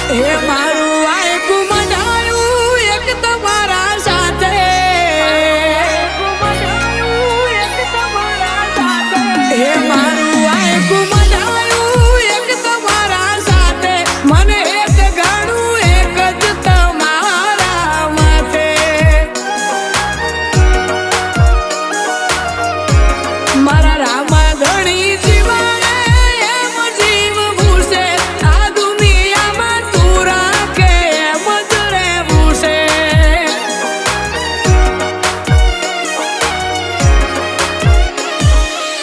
હે મારું આયકું મજાયું એક તમારા સાથે હે મારું આયકું મજાયું એક તમારા સાથે મને એક ગણું એક જ તમારા માથે મારા રામા ઘણી જીવાને એમ જીવ ભૂસે આ દુનિયામાં તું રાખે એમ જ રહેવું છે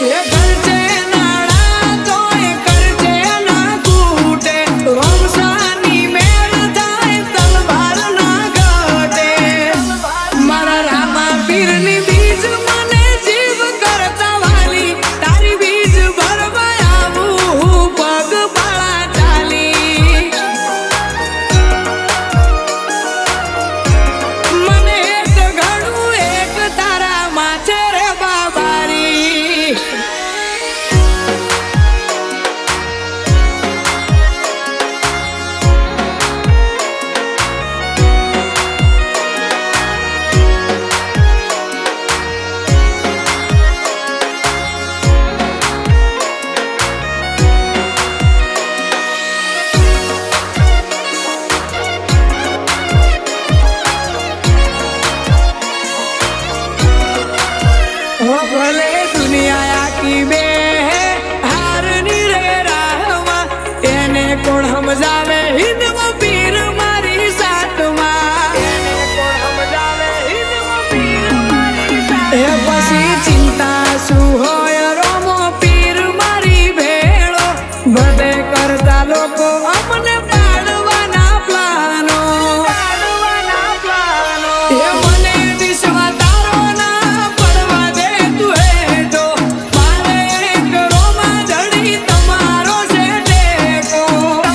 એ કરશે નાણા તોય કરશે ના ખૂટે રોમસાની મેળ થાય તલવાર ના ઘટે મારા રામા પીરની બીજ મને જીવ કરતા વાલી તારી બીજ ભરવા આવું પગ પાળા ચાલી મને એક ઘણું એક તારા માથે રે બાબારી ભલે દુનિયા આખી બે હારની રે રાહમાં એને કોણ સમજાવે હિંદમાં પીર મારી સાતમાં એને કોણ સમજાવે હિંદમાં પીર મારી સાતમાં એ પછી ચિંતા શું હોય રોમો પીર મારી ભેળો બધે કરતા લોકો અમને પાડવાના પ્લાનો એ મને વિશ્વાસ તારો ના પડવા દે તું હેઠો મારે એક રોમા જડી તમારો છે ટેકો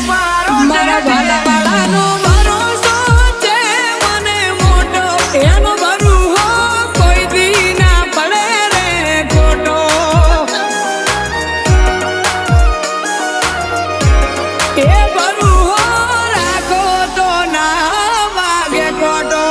મારા ભાલા ભાલાનો ભરોસો છે મને મોટો એનો ભરુહો કોઈ દી ના પડે રે ખોટો એ ભરુહો રાખો તો ના વાગે ખોટો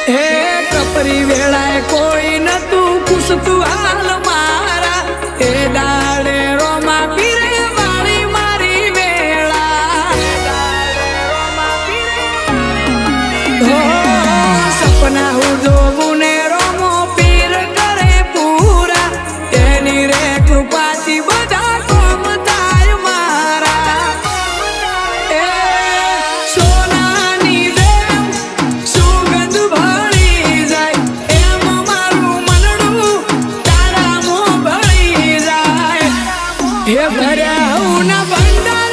હે કપરી વેળાએ કોઈ નતું પૂછતું હાલ મારા એ દાડે રોમા પીરે વાળી મારી વેળા હો સપના હું જોવું ને રોમો પીર કરે પૂરા એની રે કૃપાથી બધા કોમ થાય મારા એ સોનાની જેમ સુગંધ ભળી જાય એમ મારું મનડું તારા મોં ભળી જાય હે ભર્યા હું ના ભંડાર